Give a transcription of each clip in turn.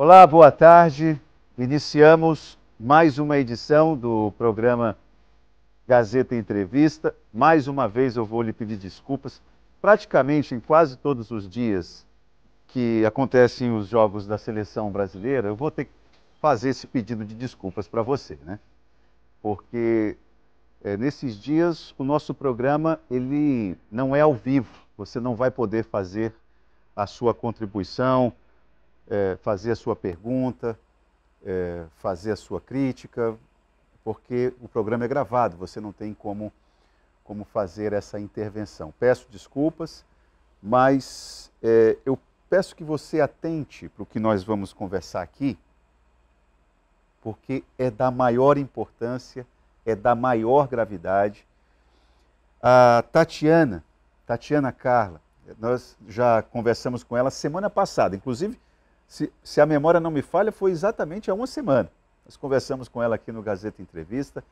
Olá, boa tarde. Iniciamos mais uma edição do programa Gazeta Entrevista. Mais uma vez eu vou lhe pedir desculpas. Praticamente em quase todos os dias que acontecem os jogos da seleção brasileira, eu vou ter que fazer esse pedido de desculpas para você, né? Porque nesses dias o nosso programa ele não é ao vivo. Você não vai poder fazer a sua contribuição, fazer a sua pergunta, fazer a sua crítica, porque o programa é gravado, você não tem como fazer essa intervenção. Peço desculpas, mas eu peço que você atente para o que nós vamos conversar aqui, porque é da maior importância, é da maior gravidade. A Tatiana Carla, nós já conversamos com ela semana passada, inclusive, se a memória não me falha, foi exatamente há uma semana. Nós conversamos com ela aqui no Gazeta Entrevista.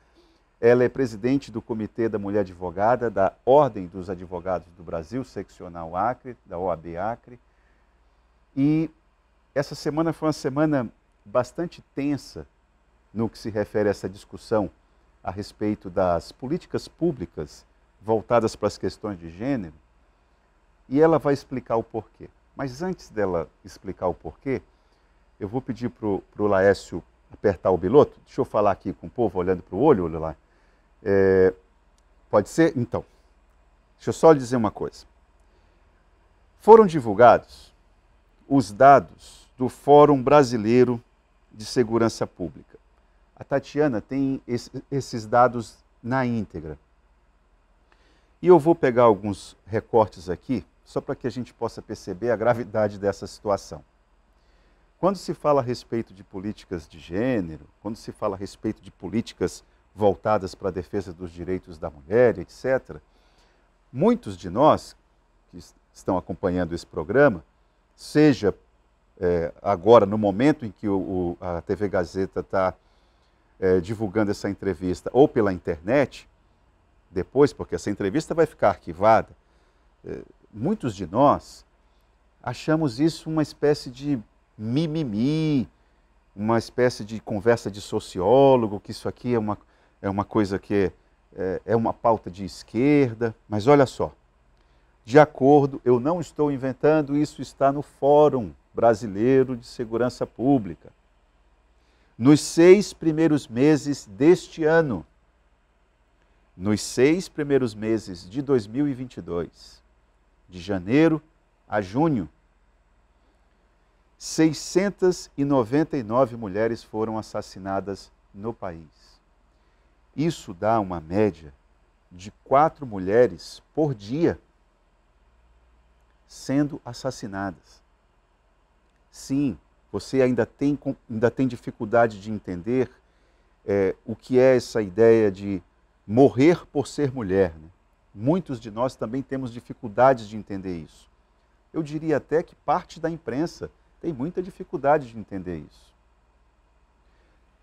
Ela é presidente do Comitê da Mulher Advogada, da Ordem dos Advogados do Brasil, seccional Acre, da OAB Acre. E essa semana foi uma semana bastante tensa no que se refere a essa discussão a respeito das políticas públicas voltadas para as questões de gênero. E ela vai explicar o porquê. Mas antes dela explicar o porquê, eu vou pedir para o Laércio apertar o biloto. Deixa eu falar aqui com o povo, olhando para o olho lá. Pode ser? Então, deixa eu só lhe dizer uma coisa. Foram divulgados os dados do Fórum Brasileiro de Segurança Pública. A Tatiana tem esses dados na íntegra. E eu vou pegar alguns recortes aqui, só para que a gente possa perceber a gravidade dessa situação. Quando se fala a respeito de políticas de gênero, quando se fala a respeito de políticas voltadas para a defesa dos direitos da mulher, etc., muitos de nós que estão acompanhando esse programa, seja agora, no momento em que a TV Gazeta está divulgando essa entrevista, ou pela internet, depois, porque essa entrevista vai ficar arquivada, muitos de nós achamos isso uma espécie de mimimi, uma espécie de conversa de sociólogo, que isso aqui é uma coisa que é uma pauta de esquerda. Mas olha só, de acordo, eu não estou inventando, isso está no Fórum Brasileiro de Segurança Pública. Nos 6 primeiros meses deste ano, nos 6 primeiros meses de 2022, de janeiro a junho, 699 mulheres foram assassinadas no país. Isso dá uma média de 4 mulheres por dia sendo assassinadas. Sim, você ainda tem dificuldade de entender o que é essa ideia de morrer por ser mulher, né? Muitos de nós também temos dificuldades de entender isso. Eu diria até que parte da imprensa tem muita dificuldade de entender isso.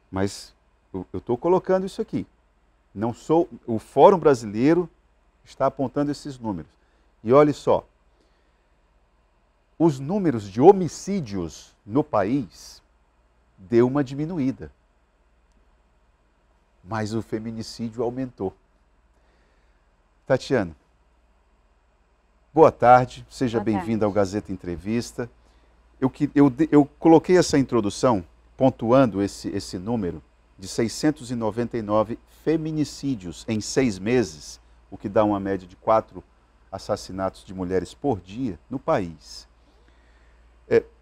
Mas eu estou colocando isso aqui. O Fórum Brasileiro está apontando esses números. E olhe só, os números de homicídios no país deu uma diminuída. Mas o feminicídio aumentou. Tatiana, boa tarde, seja bem-vinda ao Gazeta Entrevista. Eu coloquei essa introdução pontuando esse número de 699 feminicídios em 6 meses, o que dá uma média de 4 assassinatos de mulheres por dia no país.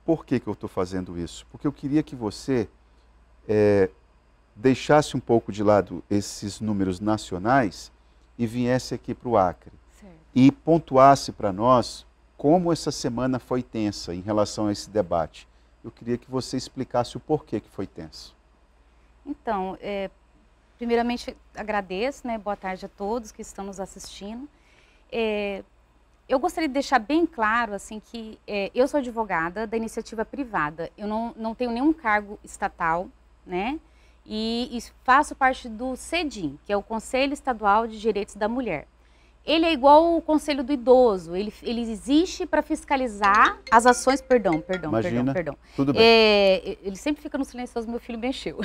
Por que eu estou fazendo isso? Porque eu queria que você deixasse um pouco de lado esses números nacionais e viesse aqui para o Acre. Certo. E pontuasse para nós como essa semana foi tensa em relação a esse debate. Eu queria que você explicasse o porquê que foi tenso. Então, primeiramente agradeço, né? Boa tarde a todos que estão nos assistindo. Eu gostaria de deixar bem claro assim, que eu sou advogada da iniciativa privada, eu não tenho nenhum cargo estatal, né? E faço parte do CEDIM, que é o Conselho Estadual de Direitos da Mulher. Ele é igual o Conselho do Idoso, ele existe para fiscalizar as ações, perdão, Imagina, perdão. Tudo bem. Ele sempre fica no silencioso, meu filho mexeu.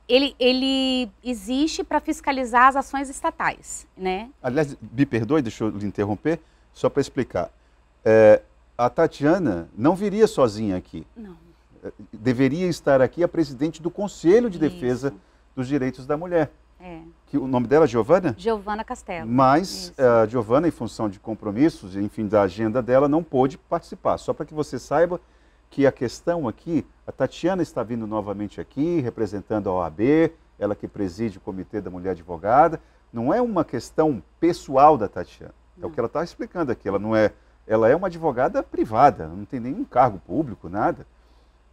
Ele existe para fiscalizar as ações estatais, né? Aliás, me perdoe, deixa eu lhe interromper, só para explicar. A Tatiana não viria sozinha aqui. Não. Deveria estar aqui a presidente do Conselho de Defesa dos Direitos da Mulher. Que o nome dela é Giovana? Giovana Castelo. Mas a Giovana, em função de compromissos, enfim, da agenda dela, não pôde participar. Só para que você saiba que a questão aqui, a Tatiana está vindo novamente aqui, representando a OAB, ela que preside o Comitê da Mulher Advogada. Não é uma questão pessoal da Tatiana. É o que ela está explicando aqui. Ela é uma advogada privada, não tem nenhum cargo público, nada.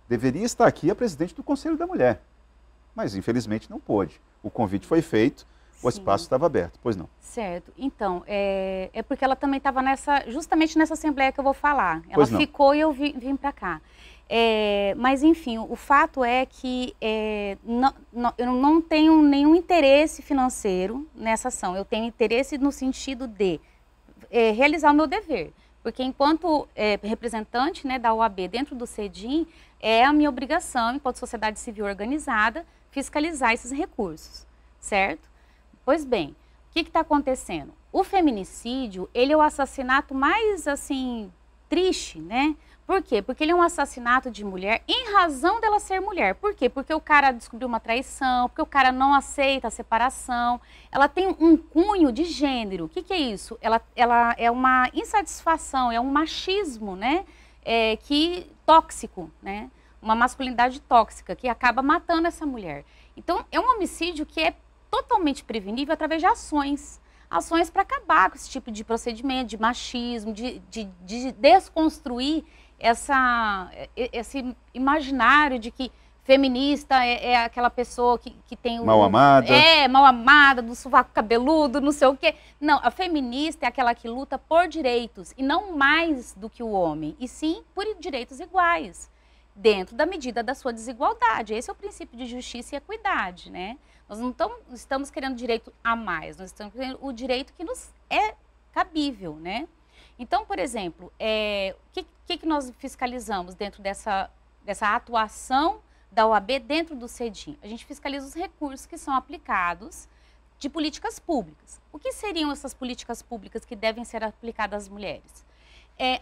Deveria estar aqui a presidente do Conselho da Mulher. Mas, infelizmente, não pôde. O convite foi feito, o espaço estava aberto. Pois não. Certo. Então, é porque ela também estava justamente nessa assembleia que eu vou falar. Ela ficou e eu vim para cá. Mas, enfim, o fato é que eu não tenho nenhum interesse financeiro nessa ação. Eu tenho interesse no sentido de realizar o meu dever. Porque enquanto representante, né, da OAB dentro do CEDIM, é a minha obrigação, enquanto sociedade civil organizada, fiscalizar esses recursos, certo? Pois bem, o que está acontecendo? O feminicídio, ele é o assassinato mais, assim, triste, né? Por quê? Porque ele é um assassinato de mulher em razão dela ser mulher. Por quê? Porque o cara descobriu uma traição, porque o cara não aceita a separação. Ela tem um cunho de gênero. O que é isso? Ela é uma insatisfação, é um machismo, né? Tóxico, né? Uma masculinidade tóxica que acaba matando essa mulher. Então, é um homicídio que é totalmente prevenível através de ações. Ações para acabar com esse tipo de procedimento, de machismo, de desconstruir esse imaginário de que feminista é aquela pessoa que tem mal amada. Mal amada, do sovaco cabeludo, não sei o quê. Não, a feminista é aquela que luta por direitos, e não mais do que o homem, e sim por direitos iguais, dentro da medida da sua desigualdade. Esse é o princípio de justiça e equidade, né? Nós não estamos querendo direito a mais, nós estamos querendo o direito que nos é cabível, né? Então, por exemplo, o que nós fiscalizamos dentro dessa atuação da OAB dentro do CEDIM? A gente fiscaliza os recursos que são aplicados de políticas públicas. O que seriam essas políticas públicas que devem ser aplicadas às mulheres?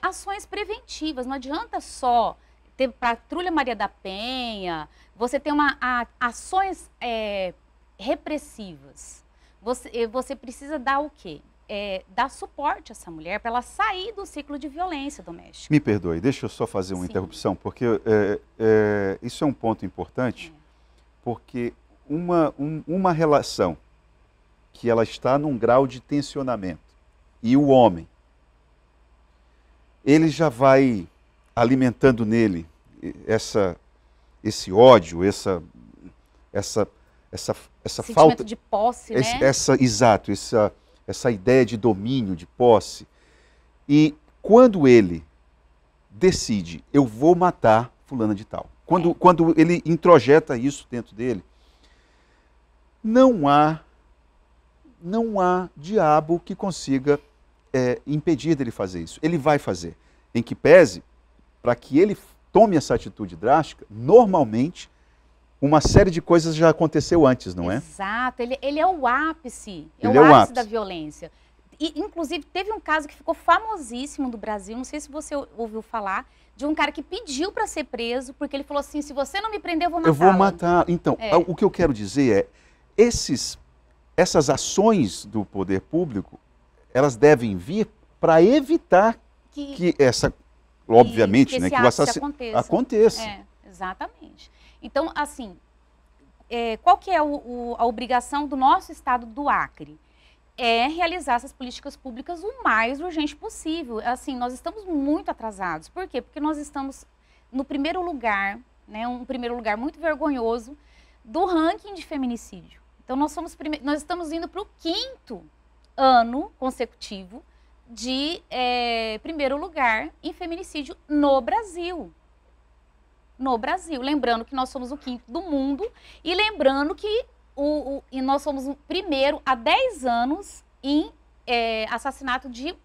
Ações preventivas, não adianta só ter Patrulha Maria da Penha, você tem ações repressivas. Você precisa dar o quê? Dar suporte a essa mulher para ela sair do ciclo de violência doméstica. Me perdoe, deixa eu só fazer uma interrupção, porque isso é um ponto importante, porque uma relação que ela está num grau de tensionamento e o homem, ele já vai alimentando nele esse ódio, essa sentimento falta de posse, né? Exato, essa ideia de domínio, de posse. E quando ele decide, eu vou matar fulana de tal, quando ele introjeta isso dentro dele, não há diabo que consiga impedir dele fazer isso. Ele vai fazer. Em que pese, para que ele tome essa atitude drástica, normalmente uma série de coisas já aconteceu antes, não é? Exato, ele é o ápice, é o ápice da violência. E, inclusive, teve um caso que ficou famosíssimo do Brasil, não sei se você ouviu falar, de um cara que pediu para ser preso, porque ele falou assim, se você não me prender, eu vou matar. Eu vou matar. Então, o que eu quero dizer essas ações do poder público, elas devem vir para evitar que obviamente, que o assassinato aconteça. Exatamente. Então, assim, qual que é a obrigação do nosso estado do Acre? É realizar essas políticas públicas o mais urgente possível. Assim, nós estamos muito atrasados. Por quê? Porque nós estamos no primeiro lugar, né, um primeiro lugar muito vergonhoso do ranking de feminicídio. Então, nós estamos indo para o 5º ano consecutivo de primeiro lugar em feminicídio no Brasil. No Brasil. Lembrando que nós somos o 5º do mundo e lembrando que nós somos o primeiro há 10 anos em assassinato de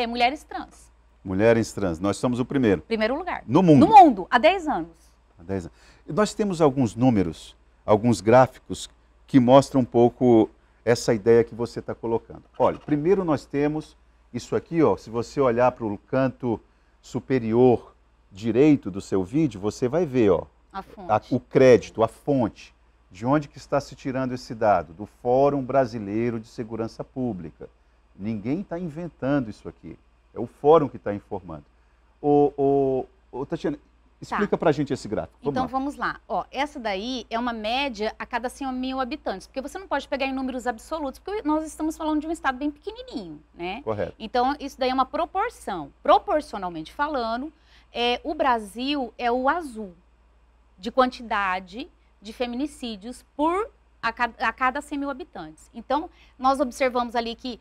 mulheres trans. Mulheres trans, nós somos o primeiro. Primeiro lugar. No mundo. No mundo, há 10 anos. Há 10 anos. Nós temos alguns números, alguns gráficos que mostram um pouco essa ideia que você está colocando. Olha, primeiro nós temos isso aqui, ó, se você olhar para o canto superior direito do seu vídeo, você vai ver, ó, o crédito, a fonte, de onde que está se tirando esse dado, do Fórum Brasileiro de Segurança Pública. Ninguém está inventando isso aqui, é o Fórum que está informando. Tatiana, explica para a gente esse gráfico. Vamos lá. Ó, essa daí é uma média a cada 100 mil habitantes, porque você não pode pegar em números absolutos, porque nós estamos falando de um estado bem pequenininho, né? Correto. Então, isso daí é uma proporção. Proporcionalmente falando, o Brasil é o azul de quantidade de feminicídios a cada 100 mil habitantes. Então, nós observamos ali que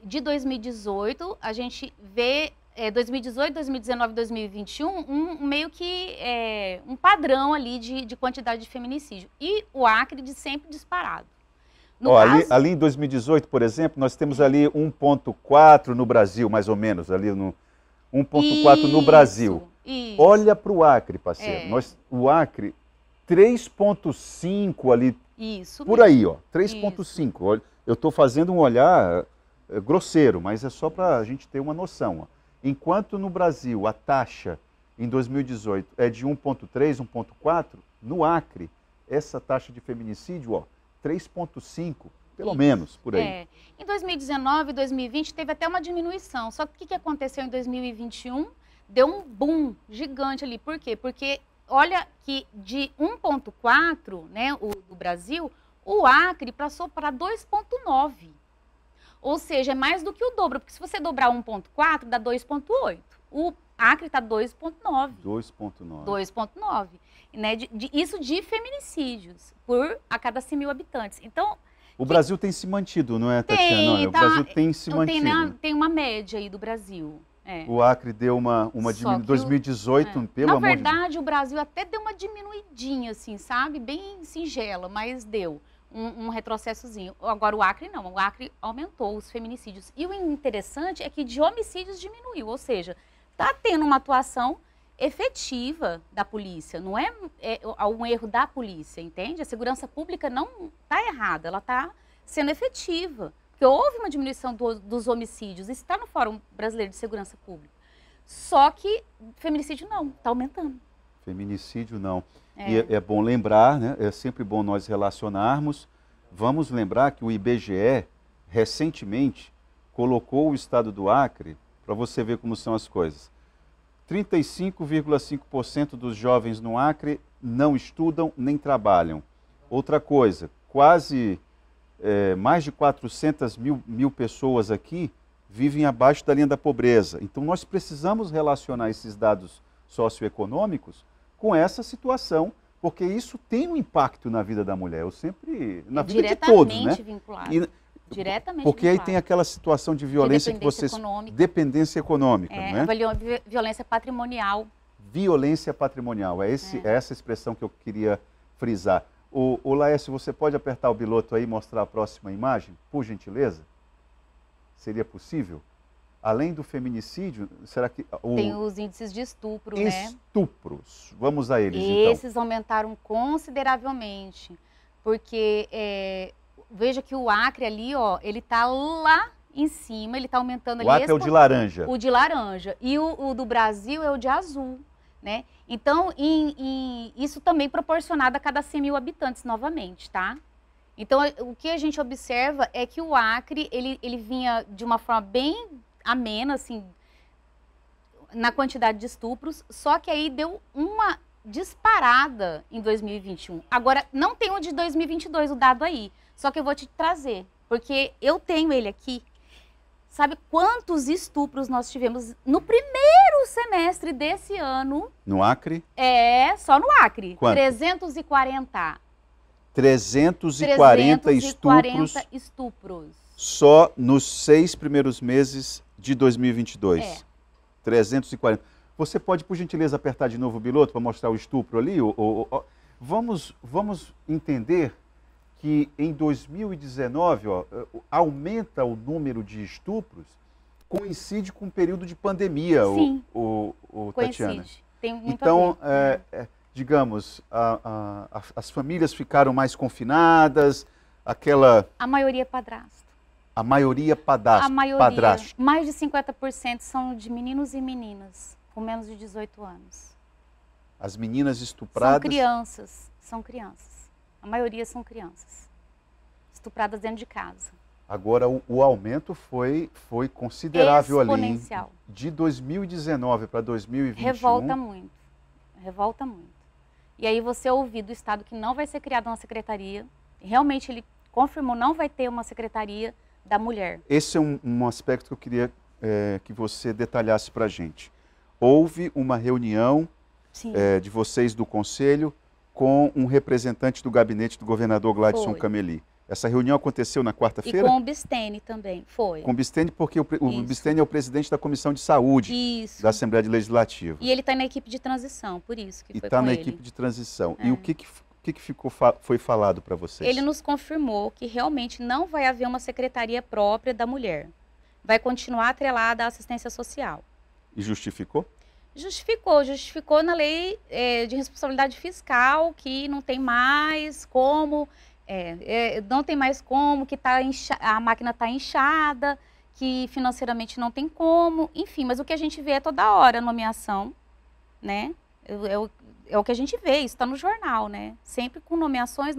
de 2018, a gente vê 2018, 2019, 2021, meio que um padrão ali de quantidade de feminicídio. E o Acre de sempre disparado. Ali em 2018, por exemplo, nós temos ali 1,4 no Brasil, mais ou menos, ali no 1,4 no Brasil. Isso. Olha para o Acre, parceiro. O Acre, 3,5 ali. Isso por mesmo. aí, ó, 3,5. Eu estou fazendo um olhar grosseiro, mas é só para a gente ter uma noção. Ó. Enquanto no Brasil a taxa em 2018 é de 1,3, 1,4, no Acre, essa taxa de feminicídio, ó, 3,5, pelo menos, por aí. Em 2019 e 2020 teve até uma diminuição, só que o que aconteceu em 2021? Deu um boom gigante ali. Por quê? Porque olha que de 1,4, né, do Brasil, o Acre passou para 2,9. Ou seja, é mais do que o dobro, porque se você dobrar 1,4, dá 2,8. O Acre está 2,9. 2,9. 2,9. Né, isso de feminicídios a cada 100 mil habitantes. Então, o Brasil tem se mantido, não é, Tatiana? O Brasil tem se mantido. Tem uma média aí do Brasil. O Acre deu uma diminuição. 2018, pelo amor de Deus. Na verdade, o Brasil até deu uma diminuidinha, assim, sabe? Bem singela, mas deu um retrocessozinho. Agora, o Acre não. O Acre aumentou os feminicídios. E o interessante é que de homicídios diminuiu. Ou seja, está tendo uma atuação efetiva da polícia. Não é um erro da polícia, entende? A segurança pública não está errada. Ela está sendo efetiva. Porque houve uma diminuição dos homicídios, isso está no Fórum Brasileiro de Segurança Pública. Só que feminicídio não, está aumentando. Feminicídio não. E é bom lembrar, né? É sempre bom nós relacionarmos. Vamos lembrar que o IBGE, recentemente, colocou o estado do Acre, para você ver como são as coisas. 35,5% dos jovens no Acre não estudam nem trabalham. Outra coisa, mais de 400 mil pessoas aqui vivem abaixo da linha da pobreza. Então, nós precisamos relacionar esses dados socioeconômicos com essa situação, porque isso tem um impacto na vida da mulher. Na vida de todos, né? Diretamente vinculado. Diretamente porque vinculado. Aí tem aquela situação de violência que vocês... Dependência econômica, né? Violência patrimonial. Violência patrimonial. É essa expressão que eu queria frisar. O Laércio, você pode apertar o biloto aí e mostrar a próxima imagem, por gentileza? Seria possível? Além do feminicídio, será que... Tem os índices de estupro, né? Estupros. Vamos a eles, então. Esses aumentaram consideravelmente, porque veja que o Acre ali, ó, ele está lá em cima, ele está aumentando ali. O Acre é o de laranja. O de laranja. E o do Brasil é o de azul. Né? Então, isso também proporcionado a cada 100 mil habitantes novamente, tá? Então, o que a gente observa é que o Acre, ele vinha de uma forma bem amena, assim, na quantidade de estupros, só que aí deu uma disparada em 2021. Agora, não tem o de 2022, o dado aí, só que eu vou te trazer, porque eu tenho ele aqui. Sabe quantos estupros nós tivemos no primeiro semestre desse ano? No Acre? Só no Acre. Quanto? 340. 340 estupros. Só nos 6 primeiros meses de 2022. 340. Você pode, por gentileza, apertar de novo o biloto para mostrar o estupro ali? Vamos entender que em 2019 aumenta o número de estupros, coincide com o período de pandemia, Sim, Tatiana. coincide. Tem muito Então, a ver. digamos, as famílias ficaram mais confinadas, A maioria é padrasto. A maioria padrasto. A maioria, mais de 50% são de meninos e meninas com menos de 18 anos. As meninas estupradas... São crianças. A maioria são crianças. Estupradas dentro de casa. Agora, o aumento foi considerável ali. Exponencial. De 2019 para 2021. Revolta muito. Revolta muito. E aí você ouvir do Estado que não vai ser criada uma secretaria, realmente ele confirmou, não vai ter uma secretaria da mulher. Esse é um aspecto que eu queria que você detalhasse para a gente. Houve uma reunião de vocês do Conselho com um representante do gabinete do governador Gladson Cameli. Essa reunião aconteceu na quarta-feira? E com o Bistene também, foi. Com o Bistene, porque o Bistene é o presidente da Comissão de Saúde da Assembleia Legislativa. E ele está na equipe de transição, por isso que foi com ele. E está na equipe de transição. E o que foi falado para vocês? Ele nos confirmou que realmente não vai haver uma secretaria própria da mulher. Vai continuar atrelada à assistência social. E justificou? Justificou na lei de responsabilidade fiscal que não tem mais como... não tem mais como, que a máquina está inchada, que financeiramente não tem como, enfim, mas o que a gente vê é toda hora nomeação, né? É o que a gente vê, isso está no jornal, né? Sempre com nomeações,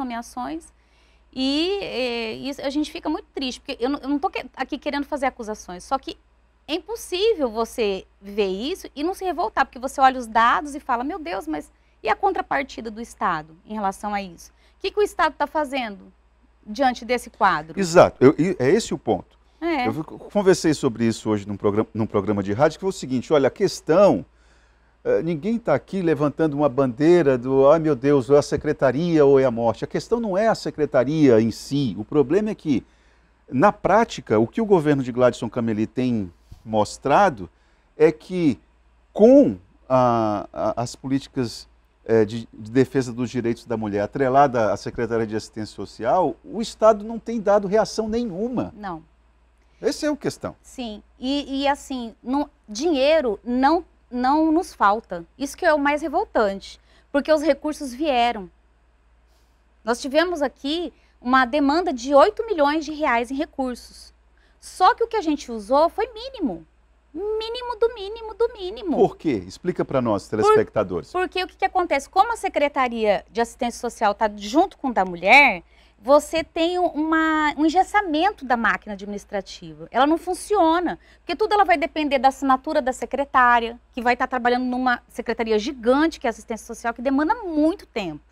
e a gente fica muito triste, porque eu não estou aqui querendo fazer acusações, só que é impossível você ver isso e não se revoltar, porque você olha os dados e fala, meu Deus, mas e a contrapartida do Estado em relação a isso? O que o Estado está fazendo diante desse quadro? Exato, é esse o ponto. Eu conversei sobre isso hoje num programa de rádio, que foi o seguinte, olha, a questão, ninguém está aqui levantando uma bandeira do, ai meu Deus, ou é a secretaria ou é a morte. A questão não é a secretaria em si, o problema é que, na prática, o que o governo de Gladson Cameli tem mostrado é que, com as políticas de defesa dos direitos da mulher atrelada à Secretaria de Assistência Social, o Estado não tem dado reação nenhuma. Não. Essa é a questão. Sim, e assim, dinheiro não nos falta. Isso que é o mais revoltante, porque os recursos vieram. Nós tivemos aqui uma demanda de 8 milhões de reais em recursos. Só que o que a gente usou foi mínimo. Mínimo do mínimo do mínimo. Por quê? Explica para nós, telespectadores. Porque o que acontece? Como a Secretaria de Assistência Social está junto com a da mulher, você tem um engessamento da máquina administrativa. Ela não funciona, porque tudo ela vai depender da assinatura da secretária, que vai estar trabalhando numa secretaria gigante, que é a Assistência Social, que demanda muito tempo,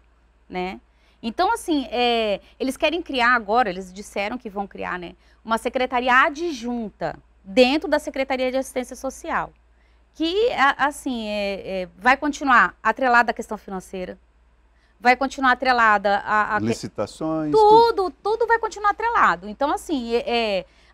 né? Então, assim, eles querem criar agora, eles disseram que vão criar, né, uma secretaria adjunta dentro da Secretaria de Assistência Social, que, assim, vai continuar atrelada à questão financeira, vai continuar atrelada a licitações, tudo vai continuar atrelado. Então, assim,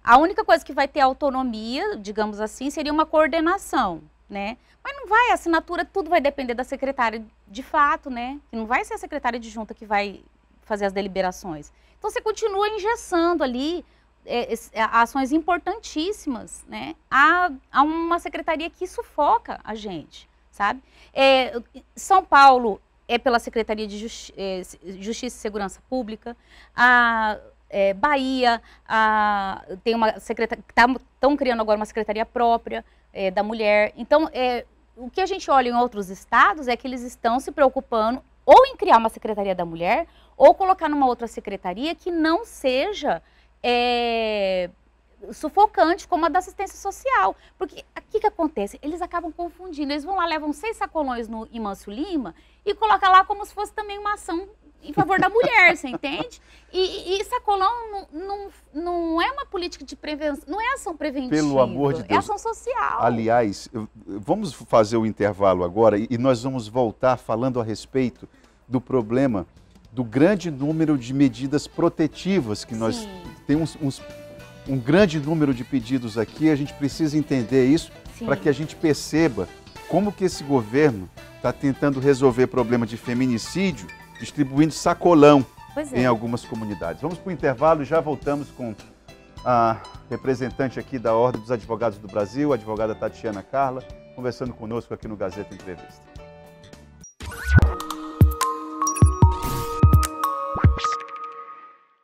a única coisa que vai ter autonomia, digamos assim, seria uma coordenação, né? Mas não vai, a assinatura, tudo vai depender da secretária de fato, né? Que não vai ser a secretária adjunta que vai fazer as deliberações. Então, você continua engessando ali ações importantíssimas, né? Há uma secretaria que sufoca a gente, sabe? São Paulo é pela Secretaria de Justiça e Segurança Pública, Bahia tem uma secretaria, estão criando agora uma secretaria própria da mulher. Então, o que a gente olha em outros estados é que eles estão se preocupando ou em criar uma secretaria da mulher ou colocar numa outra secretaria que não seja sufocante como a da assistência social. Porque o que acontece? Eles acabam confundindo. Eles vão lá, levam 6 sacolões no Imâncio Lima e colocam lá como se fosse também uma ação em favor da mulher, você entende? E sacolão não é uma política de prevenção, não é ação preventiva. Pelo amor de Deus. É ação social. Aliás, vamos fazer o intervalo agora e nós vamos voltar falando a respeito do problema do grande número de medidas protetivas que nós temos um grande número de pedidos aqui, a gente precisa entender isso para que a gente perceba como que esse governo está tentando resolver problema de feminicídio distribuindo sacolão. Pois é. em algumas comunidades. Vamos para o intervalo e já voltamos com a representante aqui da Ordem dos Advogados do Brasil, a advogada Tatiana Carla, conversando conosco aqui no Gazeta Entrevista.